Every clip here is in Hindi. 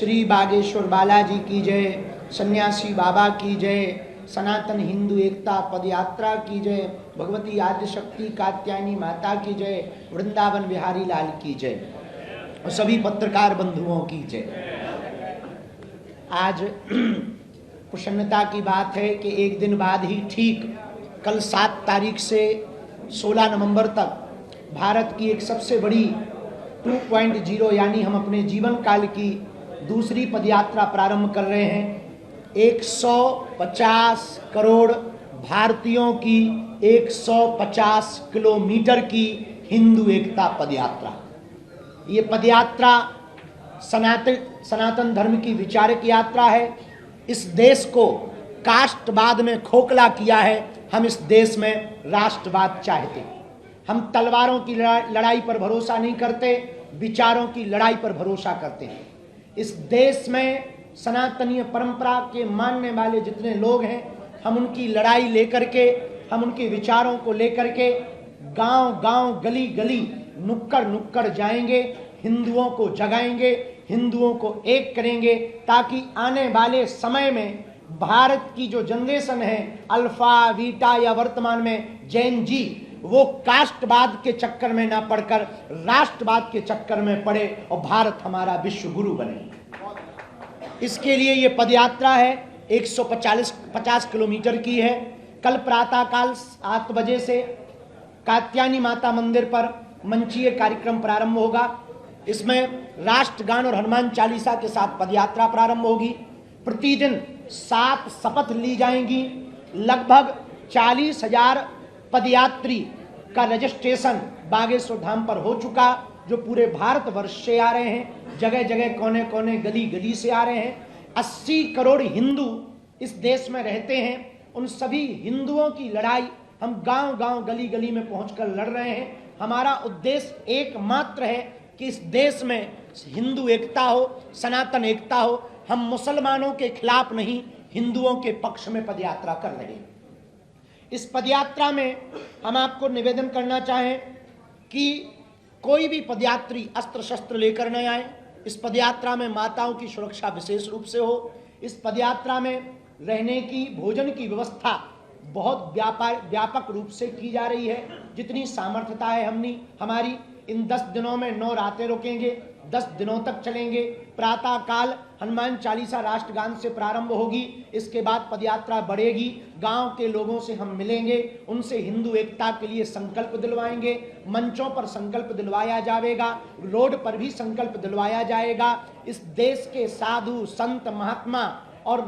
श्री बागेश्वर बालाजी की जय, सन्यासी बाबा की जय, सनातन हिंदू एकता पद यात्रा की जय, भगवती आद्य शक्ति कात्यायनी माता की जय, वृंदावन बिहारी लाल की जय और सभी पत्रकार बंधुओं की जय। आज प्रसन्नता की बात है कि एक दिन बाद ही ठीक कल 7 तारीख से 16 नवंबर तक भारत की एक सबसे बड़ी 2.0 यानी हम अपने जीवन काल की दूसरी पदयात्रा प्रारंभ कर रहे हैं। 150 करोड़ भारतीयों की 150 किलोमीटर की हिंदू एकता पदयात्रा। ये पदयात्रा सनातन धर्म की विचारक यात्रा है। इस देश को कास्टवाद ने खोखला किया है। हम इस देश में राष्ट्रवाद चाहते हैं। हम तलवारों की लड़ाई पर भरोसा नहीं करते, विचारों की लड़ाई पर भरोसा करते हैं। इस देश में सनातनीय परंपरा के मानने वाले जितने लोग हैं, हम उनकी लड़ाई लेकर के, हम उनके विचारों को लेकर के गांव गांव, गली गली, नुक्कड़ नुक्कड़ जाएंगे, हिंदुओं को जगाएंगे, हिंदुओं को एक करेंगे, ताकि आने वाले समय में भारत की जो जनरेशन है, अल्फा बीटा या वर्तमान में जैन जी, वो कास्टवाद के चक्कर में ना पड़कर राष्ट्रवाद के चक्कर में पड़े और भारत हमारा विश्व गुरु बने। इसके लिए ये पदयात्रा है, 150 किलोमीटर की है। कल प्रातःकाल 7 बजे से कात्यायनी माता मंदिर पर मंचीय कार्यक्रम प्रारंभ होगा। इसमें राष्ट्रगान और हनुमान चालीसा के साथ पदयात्रा प्रारंभ होगी। प्रतिदिन 7 शपथ ली जाएंगी। लगभग 40,000 पदयात्री का रजिस्ट्रेशन बागेश्वर धाम पर हो चुका, जो पूरे भारत वर्ष से आ रहे हैं, जगह जगह कोने कोने गली गली से आ रहे हैं। 80 करोड़ हिंदू इस देश में रहते हैं। उन सभी हिंदुओं की लड़ाई हम गांव गांव, गली गली में पहुंचकर लड़ रहे हैं। हमारा उद्देश्य एकमात्र है कि इस देश में हिंदू एकता हो, सनातन एकता हो। हम मुसलमानों के खिलाफ नहीं, हिंदुओं के पक्ष में पदयात्रा कर रहे हैं। इस पदयात्रा में हम आपको निवेदन करना चाहें कि कोई भी पदयात्री अस्त्र शस्त्र लेकर न आए। इस पदयात्रा में माताओं की सुरक्षा विशेष रूप से हो। इस पदयात्रा में रहने की, भोजन की व्यवस्था बहुत व्यापक रूप से की जा रही है। जितनी सामर्थ्यता है हमारी, इन 10 दिनों में 9 रातें रुकेंगे, 10 दिनों तक चलेंगे। प्रातः काल हनुमान चालीसा राष्ट्रगान से प्रारंभ होगी। इसके बाद पदयात्रा बढ़ेगी। गांव के लोगों से हम मिलेंगे, उनसे हिंदू एकता के लिए संकल्प दिलवाएंगे। मंचों पर संकल्प दिलवाया जाएगा, रोड पर भी संकल्प दिलवाया जाएगा। इस देश के साधु संत महात्मा और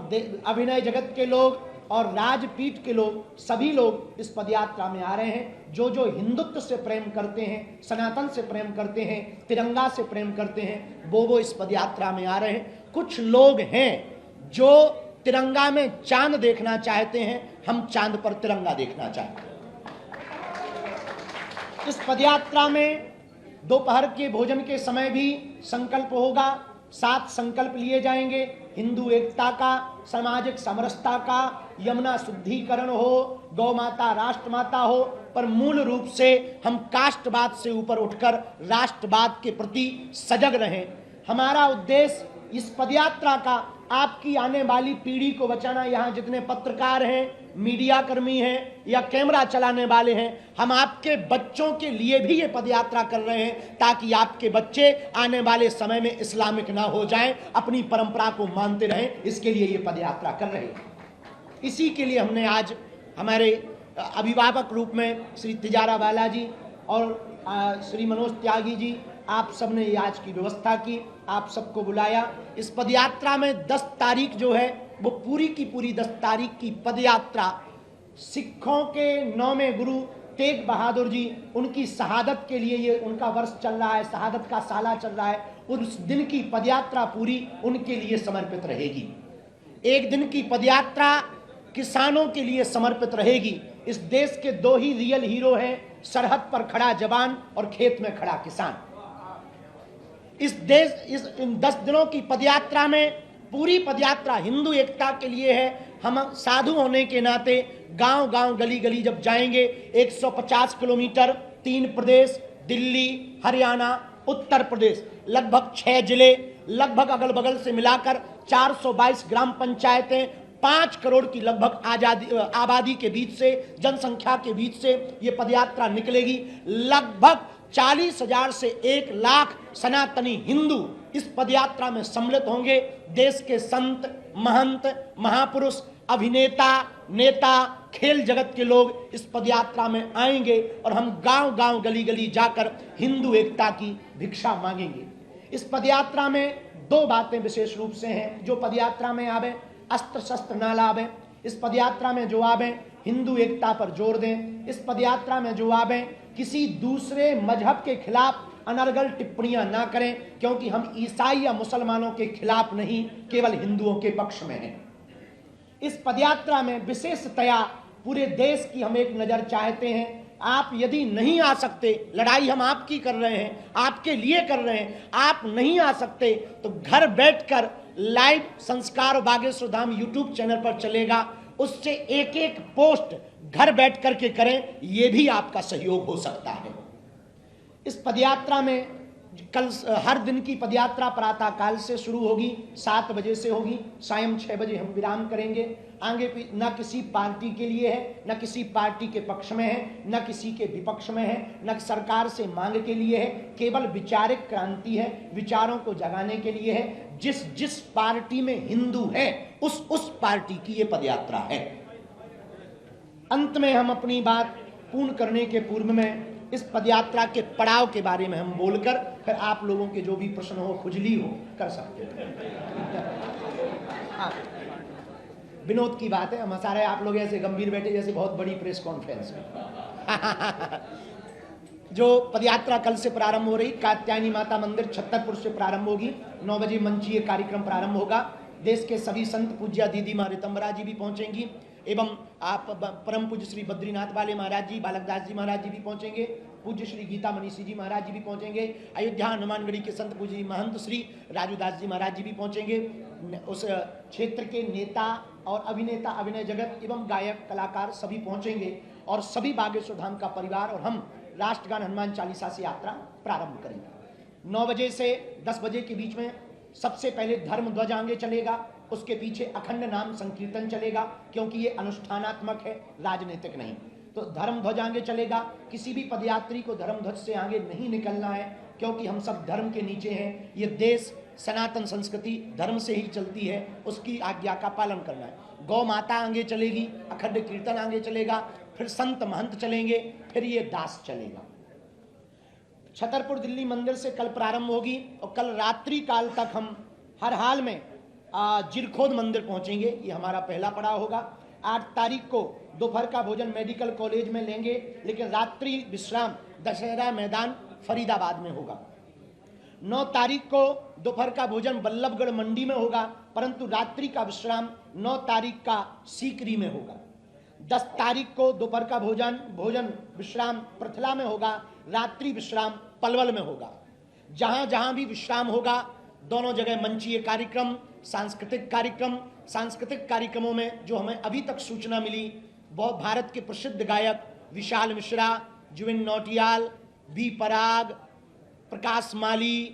अभिनय जगत के लोग और राजपीठ के लोग, सभी लोग इस पदयात्रा में आ रहे हैं। जो जो हिंदुत्व से प्रेम करते हैं, सनातन से प्रेम करते हैं, तिरंगा से प्रेम करते हैं, वो इस पदयात्रा में आ रहे हैं। कुछ लोग हैं जो तिरंगा में चांद देखना चाहते हैं, हम चांद पर तिरंगा देखना चाहते हैं। इस पदयात्रा में दोपहर के भोजन के समय भी संकल्प होगा। 7 संकल्प लिए जाएंगे। हिंदू एकता का, सामाजिक समरसता का, यमुना शुद्धिकरण हो, गौ माता राष्ट्रमाता हो, पर मूल रूप से हम कास्टवाद से ऊपर उठकर राष्ट्रवाद के प्रति सजग रहें। हमारा उद्देश्य इस पदयात्रा का आपकी आने वाली पीढ़ी को बचाना। यहाँ जितने पत्रकार हैं, मीडिया कर्मी हैं या कैमरा चलाने वाले हैं, हम आपके बच्चों के लिए भी ये पदयात्रा कर रहे हैं, ताकि आपके बच्चे आने वाले समय में इस्लामिक ना हो जाएं, अपनी परंपरा को मानते रहें। इसके लिए ये पदयात्रा कर रहे हैं। इसी के लिए हमने आज हमारे अभिभावक रूप में श्री तिजारा बालाजी और श्री मनोज त्यागी जी, आप सब ने आज की व्यवस्था की, आप सबको बुलाया। इस पदयात्रा में 10 तारीख जो है वो पूरी की पूरी 10 तारीख की पदयात्रा सिखों के 9वें गुरु तेग बहादुर जी, उनकी शहादत के लिए ये उनका वर्ष चल रहा है, शहादत का साला चल रहा है। उस दिन की पदयात्रा पूरी उनके लिए समर्पित रहेगी। एक दिन की पदयात्रा किसानों के लिए समर्पित रहेगी। इस देश के 2 ही रियल हीरो हैं, सरहद पर खड़ा जवान और खेत में खड़ा किसान। इन 10 दिनों की पदयात्रा में पूरी पदयात्रा हिंदू एकता के लिए है। हम साधु होने के नाते गांव गांव, गली गली जब जाएंगे, 150 किलोमीटर, 3 प्रदेश, दिल्ली, हरियाणा, उत्तर प्रदेश, लगभग 6 जिले लगभग अगल बगल से मिलाकर 422 ग्राम पंचायतें, 5 करोड़ की लगभग आबादी के बीच से, जनसंख्या के बीच से ये पदयात्रा निकलेगी। लगभग 40,000 से 1 लाख सनातनी हिंदू इस पदयात्रा में सम्मिलित होंगे। देश के संत, महंत, महापुरुष, अभिनेता, नेता, खेल जगत के लोग इस पदयात्रा में आएंगे और हम गांव-गांव, गली-गली जाकर हिंदू एकता की भिक्षा मांगेंगे। इस पदयात्रा में 2 बातें विशेष रूप से हैं। जो पदयात्रा में आवे अस्त्र शस्त्र ना लावे। इस पदयात्रा में जो आवे हिंदू एकता पर जोर दें। इस पदयात्रा में जो आवे किसी दूसरे मजहब के खिलाफ अनर्गल टिप्पणियां ना करें, क्योंकि हम ईसाई या मुसलमानों के खिलाफ नहीं, केवल हिंदुओं के पक्ष में हैं। इस पदयात्रा में विशेषतया पूरे देश की हम एक नजर चाहते हैं। आप यदि नहीं आ सकते, लड़ाई हम आपकी कर रहे हैं, आपके लिए कर रहे हैं, आप नहीं आ सकते तो घर बैठकर लाइव संस्कार बागेश्वर धाम यूट्यूब चैनल पर चलेगा, उससे एक एक पोस्ट घर बैठ करके करें, यह भी आपका सहयोग हो सकता है। इस पदयात्रा में कल हर दिन की पदयात्रा प्रातः काल से शुरू होगी, 7 बजे से होगी, सायं 6 बजे हम विराम करेंगे। आगे न किसी पार्टी के लिए है, न किसी पार्टी के पक्ष में है, न किसी के विपक्ष में है, न सरकार से मांग के लिए है, केवल विचारिक क्रांति है, विचारों को जगाने के लिए है। जिस जिस पार्टी में हिंदू है उस पार्टी की ये पदयात्रा है। अंत में हम अपनी बात पूर्ण करने के पूर्व में इस पदयात्रा के पड़ाव के बारे में हम बोलकर फिर आप लोगों के जो भी प्रश्न हो, खुजली हो, कर सकते हैं। विनोद की बात है, हम हंसा रहे, आप लोग ऐसे गंभीर बैठे जैसे बहुत बड़ी प्रेस कॉन्फ्रेंस में। जो पदयात्रा कल से प्रारंभ हो रही, कात्यायनी माता मंदिर छतरपुर से प्रारंभ होगी। 9 बजे मंचीय कार्यक्रम प्रारंभ होगा। देश के सभी संत पूज्या दीदी माँ रितंबरा जी भी पहुंचेंगी एवं आप परम पूज्य श्री बद्रीनाथ वाले महाराज जी, बालकदास जी महाराज जी भी पहुंचेंगे। पूज्य श्री गीता मनीषी जी महाराज जी भी पहुंचेंगे। अयोध्या हनुमानगढ़ी के संत पूज्य महंत श्री राजूदास जी महाराज जी भी पहुंचेंगे। उस क्षेत्र के नेता और अभिनेता, अभिनय जगत एवं गायक कलाकार सभी पहुंचेंगे और सभी बागेश्वर धाम का परिवार और हम राष्ट्रगान हनुमान चालीसा से यात्रा प्रारंभ करेंगे। 9 बजे से 10 बजे के बीच में सबसे पहले धर्म ध्वज आगे चलेगा, उसके पीछे अखंड नाम संकीर्तन चलेगा, क्योंकि ये अनुष्ठानात्मक है, राजनीतिक नहीं। तो धर्म ध्वज आगे चलेगा। किसी भी पदयात्री को धर्म ध्वज से आगे नहीं निकलना है, क्योंकि हम सब धर्म के नीचे हैं। ये देश सनातन संस्कृति धर्म से ही चलती है, उसकी आज्ञा का पालन करना है। गौ माता आगे चलेगी, अखंड कीर्तन आगे चलेगा, फिर संत महंत चलेंगे, फिर ये दास चलेगा। छतरपुर दिल्ली मंदिर से कल प्रारंभ होगी और कल रात्रि काल तक हम हर हाल में जिरखोद मंदिर पहुंचेंगे। ये हमारा पहला पड़ाव होगा। 8 तारीख को दोपहर का भोजन मेडिकल कॉलेज में लेंगे, लेकिन रात्रि विश्राम दशहरा मैदान फरीदाबाद में होगा। 9 तारीख को दोपहर का भोजन बल्लभगढ़ मंडी में होगा, परंतु रात्रि का विश्राम 9 तारीख का सीकरी में होगा। 10 तारीख को दोपहर का भोजन विश्राम पृथला में होगा, रात्रि विश्राम पलवल में होगा। जहां जहां भी विश्राम होगा, दोनों जगह मंचीय कार्यक्रम, सांस्कृतिक कार्यक्रमों में जो हमें अभी तक सूचना मिली, बहुत भारत के प्रसिद्ध गायक विशाल मिश्रा, जुबिन नौटियाल, बी पराग, प्रकाश माली,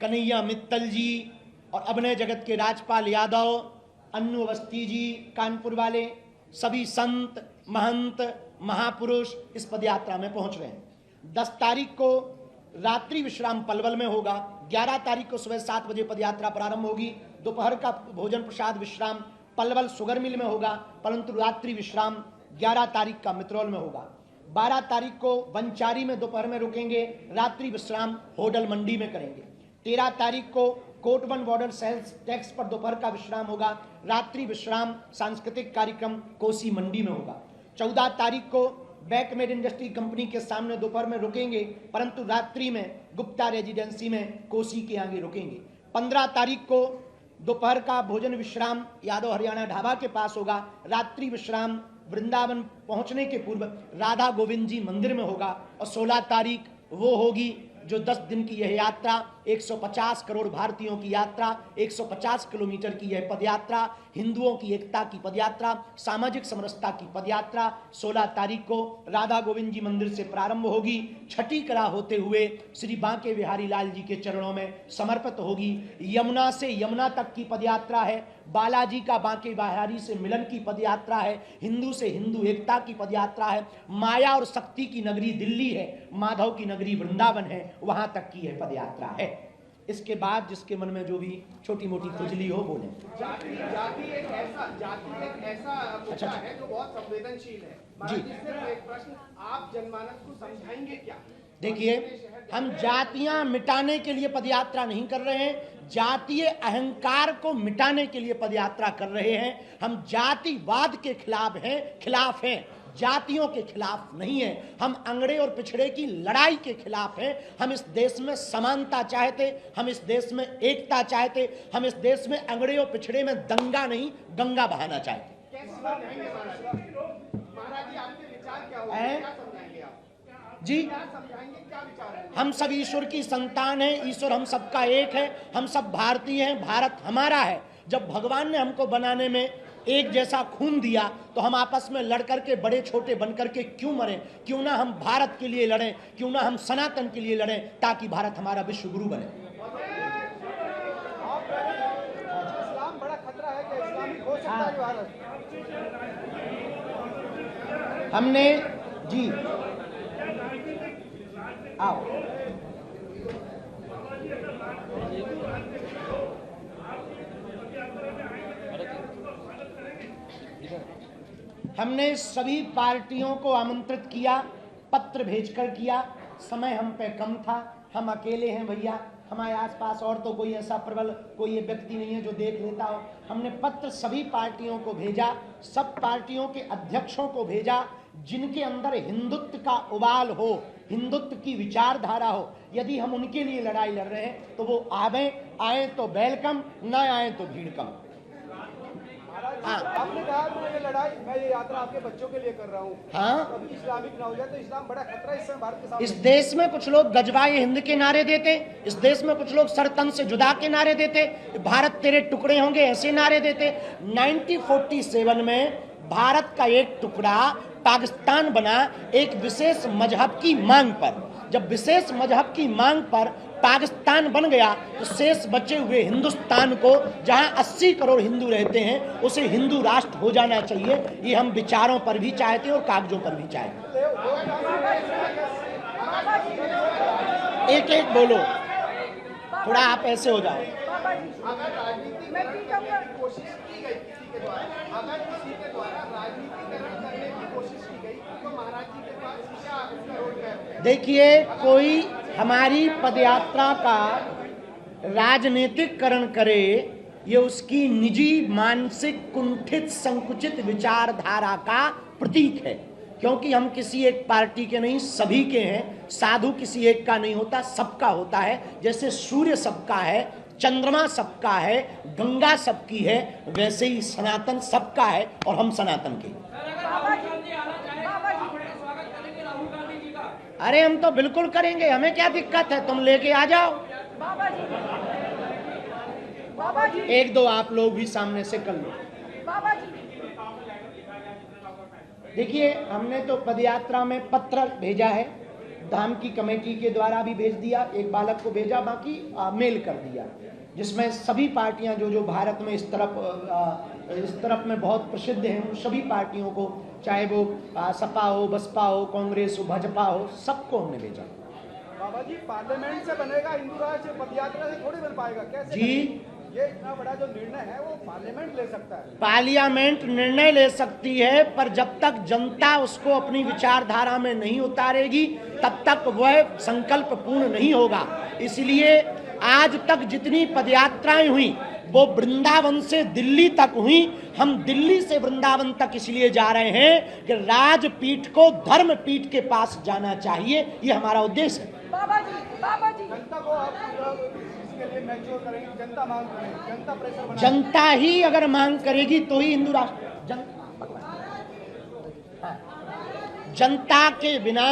कन्हैया मित्तल जी और अभिनय जगत के राजपाल यादव, अन्नू अवस्थी जी कानपुर वाले, सभी संत महंत महापुरुष इस पदयात्रा में पहुंच रहे हैं। 10 तारीख को रात्रि विश्राम पलवल में होगा। 11 तारीख को सुबह 7 बजे पदयात्रा प्रारंभ होगी। दोपहर का भोजन प्रसाद विश्राम पलवल शुगर मिल में होगा, परंतु रात्रि विश्राम 11 तारीख का मित्रोल में होगा। 12 तारीख को बंचारी में दोपहर में रुकेंगे, रात्रि विश्राम होडल मंडी में करेंगे। 13 तारीख को कोटवन बॉर्डर सेल्स टैक्स पर दोपहर का विश्राम होगा, रात्रि विश्राम सांस्कृतिक कार्यक्रम कोसी मंडी में होगा। 14 तारीख को बैकमेड इंडस्ट्री कंपनी के सामने दोपहर में रुकेंगे, परंतु रात्रि में गुप्ता रेजिडेंसी में कोसी के आगे रुकेंगे। 15 तारीख को दोपहर का भोजन विश्राम यादव हरियाणा ढाबा के पास होगा, रात्रि विश्राम वृंदावन पहुंचने के पूर्व राधा गोविंद जी मंदिर में होगा। और 16 तारीख वो होगी जो 10 दिन की यह यात्रा 150 करोड़ भारतीयों की यात्रा, 150 किलोमीटर की यह पदयात्रा, हिंदुओं की एकता की पदयात्रा, सामाजिक समरसता की पदयात्रा 16 तारीख को राधा गोविंद जी मंदिर से प्रारंभ होगी, छठी कला होते हुए श्री बांके बिहारी लाल जी के चरणों में समर्पित होगी। यमुना से यमुना तक की पदयात्रा है, बालाजी का बांके बिहारी से मिलन की पदयात्रा है, हिंदू से हिंदू एकता की पदयात्रा है, माया और शक्ति की नगरी दिल्ली है, माधव की नगरी वृंदावन है, वहां तक की यह पदयात्रा है। इसके बाद जिसके मन में जो भी छोटी मोटी खुजली हो बोले। जाति एक ऐसा मुद्दा है जो बहुत संवेदनशील है। जी, सिर्फ एक प्रश्न, आप जनमानस को समझाएंगे क्या? देखिए, हम जातियां मिटाने के लिए पदयात्रा नहीं कर रहे हैं, जातीय अहंकार को मिटाने के लिए पदयात्रा कर रहे हैं। हम जातिवाद के खिलाफ हैं, जातियों के खिलाफ नहीं है। हम अंगड़े और पिछड़े की लड़ाई के खिलाफ हैं। हम इस देश में समानता चाहते, हम इस देश में एकता चाहते, हम इस देश में अंगड़े और पिछड़े में दंगा नहीं गंगा बहाना चाहते। कैसे समझाएंगे महाराज जी? आपके विचार क्या होंगे, क्या समझाएंगे आप जी? क्या समझाएंगे, क्या विचार है? हम सब ईश्वर की संतान हैं, ईश्वर हम सबका एक है, हम सब भारतीय हैं, भारत हमारा है। जब भगवान ने हमको बनाने में एक जैसा खून दिया तो हम आपस में लड़ करके बड़े छोटे बन करके क्यों मरें? क्यों ना हम भारत के लिए लड़ें, क्यों ना हम सनातन के लिए लड़ें, ताकि भारत हमारा विश्व गुरु बने। इस्लाम बड़ा खतरा है कि इस्लामिक हो सकता है भारत? हमने जी आओ हमने सभी पार्टियों को आमंत्रित किया, पत्र भेजकर किया। समय हम पे कम था, हम अकेले हैं भैया, हमारे आसपास और तो कोई ऐसा प्रबल कोई व्यक्ति नहीं है जो देख लेता हो। हमने पत्र सभी पार्टियों को भेजा, सब पार्टियों के अध्यक्षों को भेजा, जिनके अंदर हिंदुत्व का उबाल हो, हिंदुत्व की विचारधारा हो। यदि हम उनके लिए लड़ाई लड़ रहे हैं तो वो आए तो वेलकम, ना आए तो भीड़ कम। आपने कहा मैं ये लड़ाई, मैं ये यात्रा आपके बच्चों के लिए कर रहा हूँ। हाँ, कभी इस्लामिक ना हो जाए तो इस्लाम बड़ा खतरा है इस समय भारत के सामने। इस देश में कुछ लोग गजवाए हिंद के नारे देते, इस देश में कुछ लोग सरतन से जुदा के नारे देते, भारत तेरे टुकड़े होंगे ऐसे नारे देते। 1947 में भारत का एक टुकड़ा पाकिस्तान बना एक विशेष मजहब की मांग पर। जब विशेष मजहब की मांग पर पाकिस्तान बन गया तो शेष बचे हुए हिंदुस्तान को, जहां 80 करोड़ हिंदू रहते हैं, उसे हिंदू राष्ट्र हो जाना चाहिए। ये हम विचारों पर भी चाहते हैं और कागजों पर भी चाहते हैं। एक एक बोलो, थोड़ा आप ऐसे हो जाओ। अगर राजनीति में कोशिश की गई किसी के द्वारा, अगर किसी के द्वारा राजनीतिकरण करने की कोशिश की गई तो महाराज जी के पास क्या उसका रोल है? देखिए, कोई हमारी पदयात्रा का राजनीतिकरण करे, ये उसकी निजी मानसिक कुंठित संकुचित विचारधारा का प्रतीक है। क्योंकि हम किसी एक पार्टी के नहीं, सभी के हैं। साधु किसी एक का नहीं होता, सबका होता है। जैसे सूर्य सबका है, चंद्रमा सबका है, गंगा सबकी है, वैसे ही सनातन सबका है और हम सनातन के। अरे हम तो बिल्कुल करेंगे, हमें क्या दिक्कत है, तुम लेके आ जाओ। एक दो आप लोग भी सामने से कर लो। देखिए, हमने तो पदयात्रा में पत्र भेजा है, धाम की कमेटी के द्वारा भी भेज दिया, एक बालक को भेजा, बाकी मेल कर दिया, जिसमें सभी पार्टियां जो भारत में इस तरफ में बहुत प्रसिद्ध हैं, उन सभी पार्टियों को, चाहे वो सपा हो, बसपा हो, कांग्रेस हो, भाजपा हो, सबको हमने भेजा। बाबा जी, पार्लियामेंट से बनेगा हिंदू राष्ट्र, पदयात्रा से थोड़ी बन पाएगा। कैसे जी, ये इतना बड़ा जो निर्णय है वो पार्लियामेंट ले सकता है। पार्लियामेंट निर्णय ले सकती है, पर जब तक जनता उसको अपनी विचारधारा में नहीं उतारेगी तब तक वह संकल्प पूर्ण नहीं होगा। इसलिए आज तक जितनी पदयात्राएं हुई वो वृंदावन से दिल्ली तक हुई। हम दिल्ली से वृंदावन तक इसलिए जा रहे हैं कि राजपीठ को धर्मपीठ के पास जाना चाहिए, ये हमारा उद्देश्य है। बाबा जी, जनता को आप इसके लिए मैच्योर करेंगे, जनता मांग करेगी, जनता प्रेशर बनाएगी। जनता ही अगर मांग करेगी तो ही हिंदू राष्ट्र। जनता के बिना,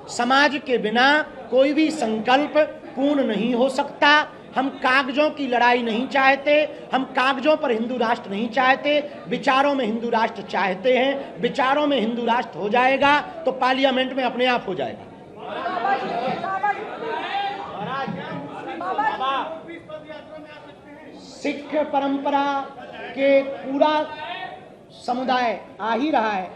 समाज के बिना कोई भी संकल्प, पूर्ण नहीं हो सकता। हम कागजों की लड़ाई नहीं चाहते, हम कागजों पर हिंदू राष्ट्र नहीं चाहते, विचारों में हिंदू राष्ट्र चाहते हैं। विचारों में हिंदू राष्ट्र हो जाएगा तो पार्लियामेंट में अपने आप हो जाएगा। सिख परंपरा के पूरा समुदाय आ ही रहा है।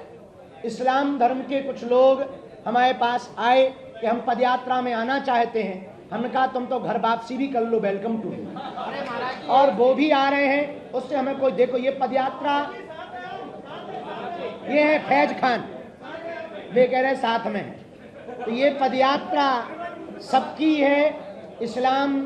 इस्लाम धर्म के कुछ लोग हमारे पास आए कि हम पदयात्रा में आना चाहते हैं। हमने कहा तुम तो घर वापसी भी कर लो, वेलकम टू यू। और वो भी आ रहे हैं, उससे हमें कोई, देखो ये पदयात्रा, ये है फैज खान, वे कह रहे साथ में है, तो ये पदयात्रा सबकी है। इस्लाम,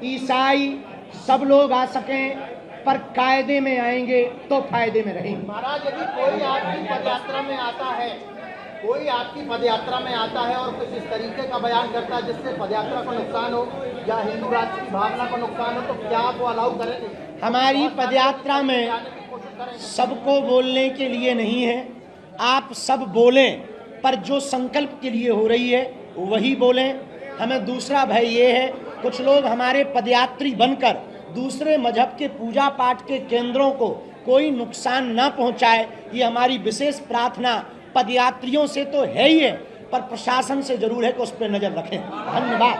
ईसाई सब लोग आ सकें, पर कायदे में आएंगे तो फायदे में रहेंगे। महाराज, यदि कोई आपकी पदयात्रा में आता है, कोई आपकी पदयात्रा में आता है और कुछ इस तरीके का बयान करता है जिससे पदयात्रा को नुकसान हो या हिंदू राष्ट्र की भावना को नुकसान हो, तो क्या आप वो अलाउ करेंगे? हमारी पदयात्रा में सबको बोलने के लिए नहीं है। आप सब बोलें, पर जो संकल्प के लिए हो रही है वही बोलें। हमें दूसरा भय ये है, कुछ लोग हमारे पदयात्री बनकर दूसरे मजहब के पूजा पाठ के केंद्रों को कोई नुकसान न पहुंचाए, ये हमारी विशेष प्रार्थना पदयात्रियों से तो है ही है, पर प्रशासन से जरूर है कि उस पर नजर रखें। धन्यवाद।